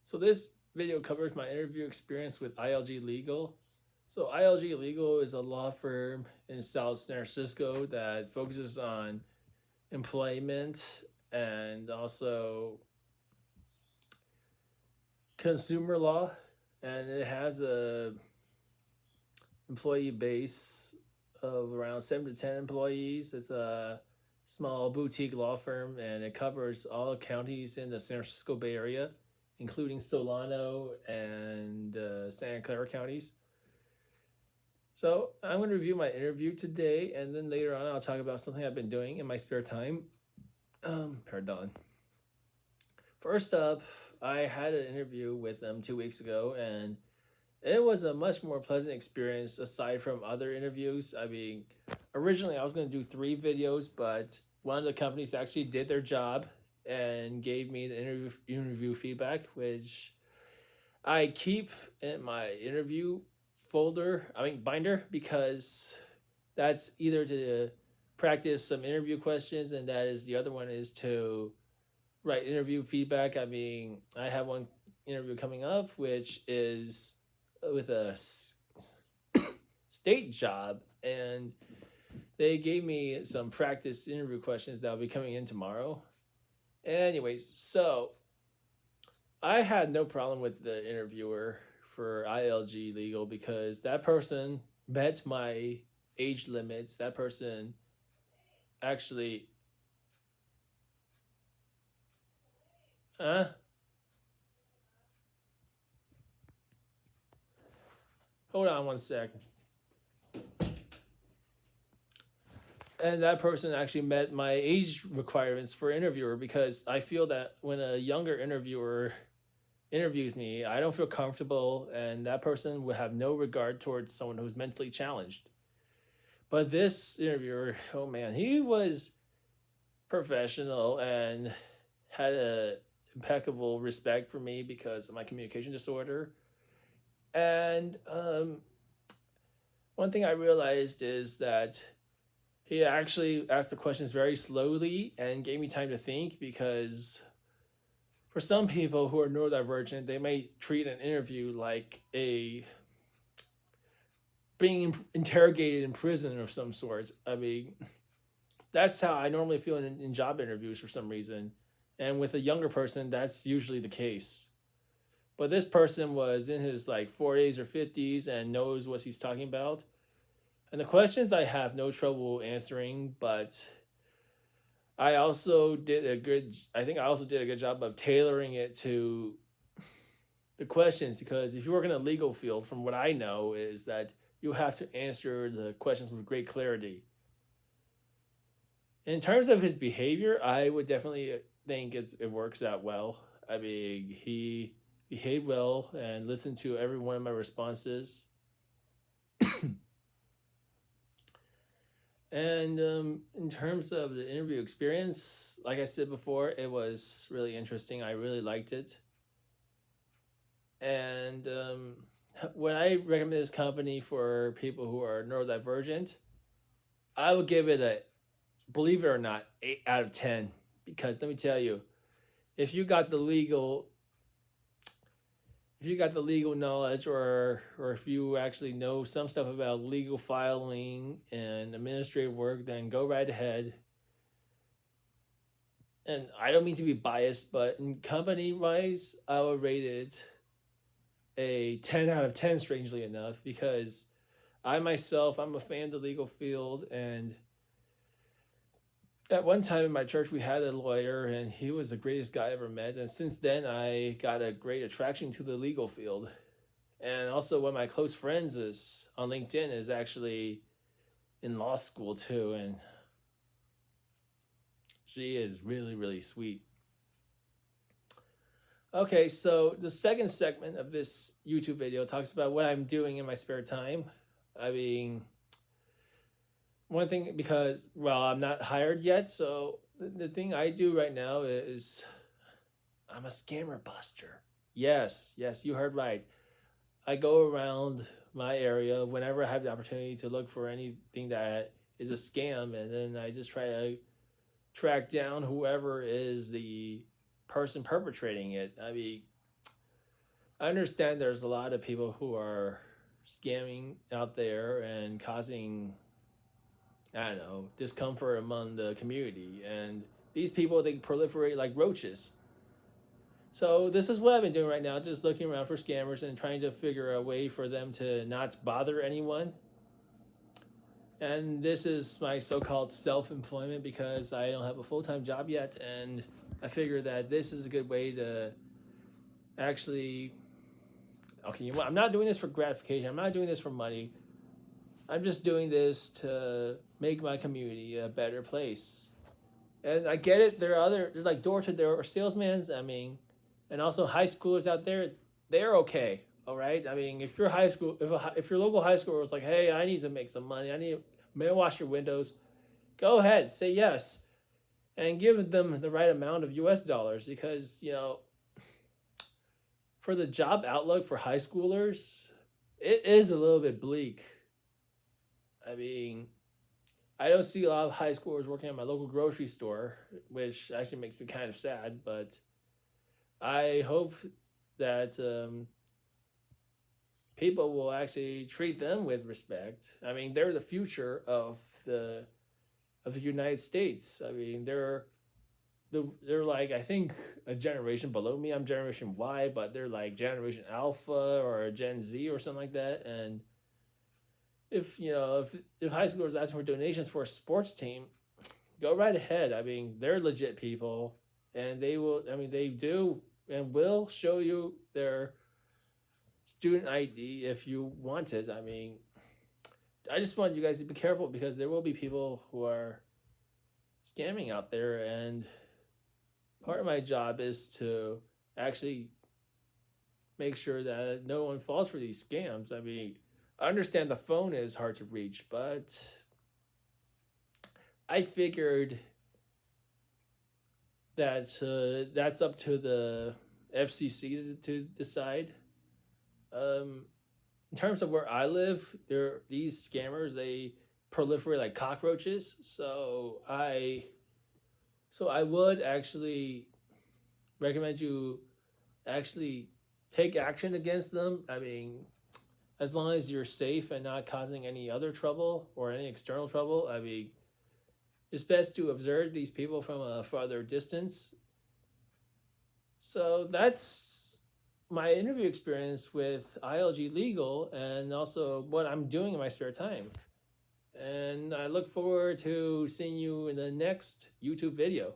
So this video covers my interview experience with ILG Legal. So ILG Legal is a law firm in South San Francisco that focuses on employment and also consumer law, and it has a employee base of around 7 to 10 employees. It's a small boutique law firm, and it covers all counties in the San Francisco Bay Area, including Solano and Santa Clara counties. So I'm going to review my interview today, and then later on I'll talk about something I've been doing in my spare time. Pardon. First up, I had an interview with them 2 weeks ago, and it was a much more pleasant experience aside from other interviews. I mean, originally I was going to do 3 videos, but one of the companies actually did their job and gave me the interview feedback, which I keep in my interview binder, because that's either to practice some interview questions, and that is the other one is to write interview feedback. I mean, I have one interview coming up, which is with a state job, and they gave me some practice interview questions that will be coming in tomorrow. Anyways, so I had no problem with the interviewer for ILG Legal because that person met my age limits. That person actually hold on one sec. And that person actually met my age requirements for interviewer, because I feel that when a younger interviewer interviews me, I don't feel comfortable, and that person would have no regard towards someone who's mentally challenged. But this interviewer, oh man, he was professional and had a impeccable respect for me because of my communication disorder. And one thing I realized is that he actually asked the questions very slowly and gave me time to think, because for some people who are neurodivergent, they may treat an interview like a being interrogated in prison of some sort. I mean, that's how I normally feel in job interviews for some reason. And with a younger person, that's usually the case. But this person was in his like 40s or 50s and knows what he's talking about. And the questions I have no trouble answering, but I also did a good job of tailoring it to the questions, because if you work in a legal field, from what I know, is that you have to answer the questions with great clarity. In terms of his behavior, I would definitely think it works out well. I mean, he behaved well and listened to every one of my responses. And in terms of the interview experience, like I said before, it was really interesting. I really liked it. And when I recommend this company for people who are neurodivergent, I would give it a, believe it or not, 8 out of 10. Because let me tell you, if you got the legal knowledge, or if you actually know some stuff about legal filing and administrative work, then go right ahead. And I don't mean to be biased, but in company wise, I would rate it a 10 out of 10, strangely enough, because I'm a fan of the legal field, and at one time in my church we had a lawyer, and he was the greatest guy I ever met, and since then I got a great attraction to the legal field. And also one of my close friends is on LinkedIn is actually in law school too, and she is really, really sweet. Okay, so the second segment of this YouTube video talks about what I'm doing in my spare time. I mean, one thing, because, well, I'm not hired yet, so the thing I do right now is I'm a scammer buster. Yes, you heard right. I go around my area whenever I have the opportunity to look for anything that is a scam, and then I just try to track down whoever is the person perpetrating it. I mean, I understand there's a lot of people who are scamming out there and causing, I don't know, discomfort among the community. And these people, they proliferate like roaches. So this is what I've been doing right now, just looking around for scammers and trying to figure a way for them to not bother anyone. And this is my so-called self-employment because I don't have a full-time job yet, and I figure that this is a good way to actually, okay, you know what? I'm not doing this for gratification. I'm not doing this for money. I'm just doing this to make my community a better place. And I get it. There are they're like door-to-door salesmen. I mean, and also high schoolers out there. They're okay. All right. I mean, if your high school, if your local high schooler was like, "Hey, I need to make some money. I need to wash your windows," go ahead, say yes, and give them the right amount of U.S. dollars because for the job outlook for high schoolers, it is a little bit bleak. I mean, I don't see a lot of high schoolers working at my local grocery store, which actually makes me kind of sad. But I hope that people will actually treat them with respect. I mean, they're the future of the United States. I mean, they're like, I think, a generation below me. I'm Generation Y, but they're like Generation Alpha or Gen Z or something like that. And if high schoolers asking for donations for a sports team, go right ahead. I mean, they're legit people, and they will. I mean, they do and will show you their student ID if you want it. I mean, I just want you guys to be careful because there will be people who are scamming out there, and part of my job is to actually make sure that no one falls for these scams. I mean, I understand the phone is hard to reach, but I figured that that's up to the FCC to decide. In terms of where I live, these scammers, they proliferate like cockroaches. So I would actually recommend you actually take action against them. I mean, as long as you're safe and not causing any other trouble or any external trouble, I mean, it's best to observe these people from a farther distance. So that's my interview experience with ILG Legal and also what I'm doing in my spare time. And I look forward to seeing you in the next YouTube video.